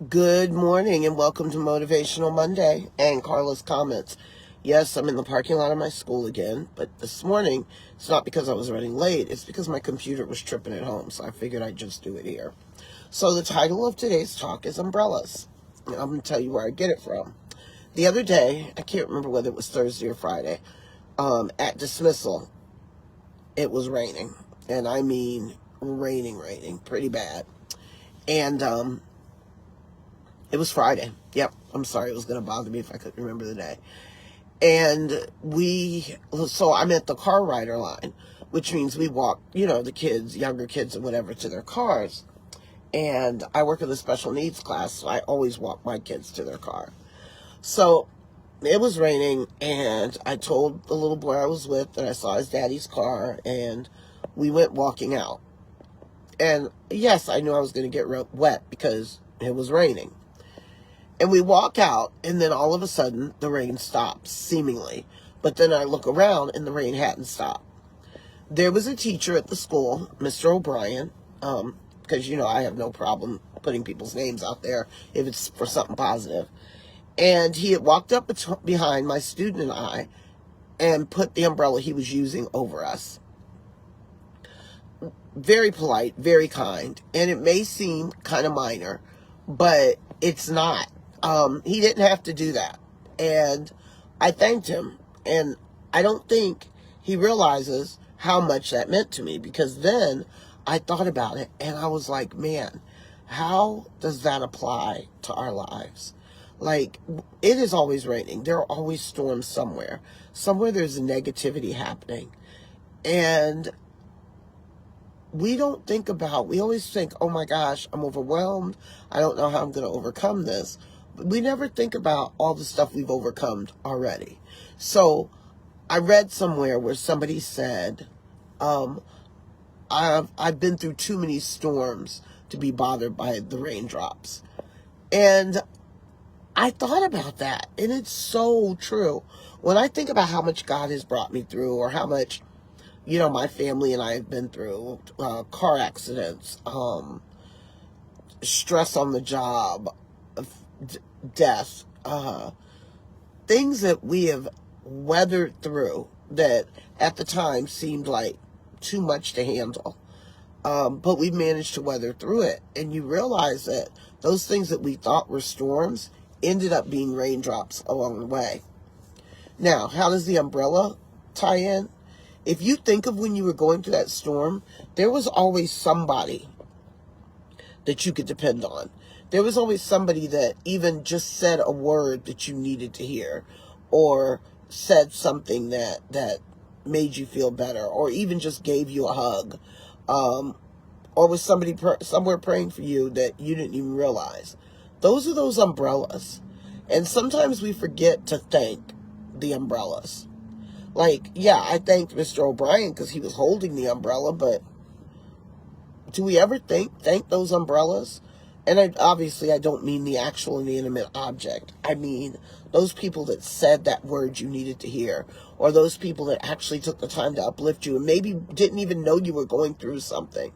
Good morning and welcome to Motivational Monday and Carla's Comments. Yes, I'm in the parking lot of my school again, but this morning it's not because I was running late, it's because my computer was tripping at home, so I figured I'd just do it here. So the title of today's talk is Umbrellas. And I'm going to tell you where I get it from. The other day, I can't remember whether it was Thursday or Friday, at dismissal, it was raining. And I mean raining, pretty bad. And it was Friday. Yep. I'm sorry. It was going to bother me if I couldn't remember the day. And so I'm at the car rider line, which means we walk, the kids, younger kids or whatever, to their cars. And I work in the special needs class, so I always walk my kids to their car. So it was raining, and I told the little boy I was with that I saw his daddy's car, and we went walking out. And yes, I knew I was going to get wet because it was raining. And we walk out, and then all of a sudden, the rain stops, seemingly. But then I look around, and the rain hadn't stopped. There was a teacher at the school, Mr. O'Brien, because, I have no problem putting people's names out there if it's for something positive. And he had walked up behind my student and I and put the umbrella he was using over us. Very polite, very kind. And it may seem kind of minor, but it's not. He didn't have to do that. And I thanked him. And I don't think he realizes how much that meant to me, because then I thought about it and I was like, man, how does that apply to our lives? Like, it is always raining. There are always storms somewhere. Somewhere there's negativity happening. And we always think, oh my gosh, I'm overwhelmed. I don't know how I'm going to overcome this. But we never think about all the stuff we've overcome already. So I read somewhere where somebody said, I've been through too many storms to be bothered by the raindrops. And I thought about that, and it's so true. When I think about how much God has brought me through, or how much my family and I have been through, car accidents, stress on the job, death, things that we have weathered through that at the time seemed like too much to handle. But we managed to weather through it. And you realize that those things that we thought were storms ended up being raindrops along the way. Now, how does the umbrella tie in? If you think of when you were going through that storm, there was always somebody that you could depend on. There was always somebody that even just said a word that you needed to hear, or said something that made you feel better, or even just gave you a hug, or was somebody somewhere praying for you that you didn't even realize. Those are those umbrellas. And sometimes we forget to thank the umbrellas. Like, yeah, I thanked Mr. O'Brien because he was holding the umbrella, but do we ever thank those umbrellas? And obviously I don't mean the actual inanimate object. I mean those people that said that word you needed to hear, or those people that actually took the time to uplift you and maybe didn't even know you were going through something.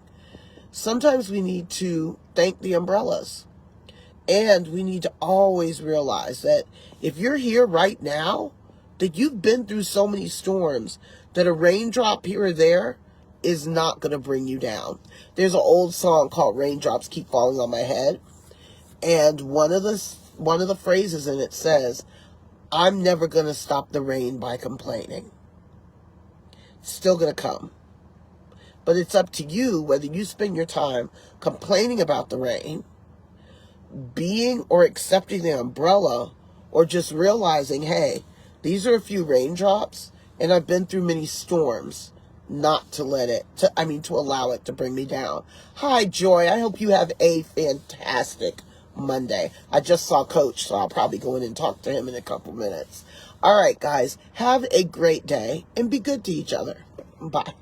Sometimes we need to thank the umbrellas. And we need to always realize that if you're here right now, that you've been through so many storms that a raindrop here or there is not going to bring you down. There's an old song called Raindrops Keep Falling on My Head. And one of the phrases in it says, I'm never going to stop the rain by complaining. It's still going to come. But it's up to you whether you spend your time complaining about the rain, being or accepting the umbrella, or just realizing, hey, these are a few raindrops, and I've been through many storms, not to allow it to bring me down. Hi, Joy. I hope you have a fantastic Monday. I just saw Coach, so I'll probably go in and talk to him in a couple minutes. All right, guys, have a great day, and be good to each other. Bye.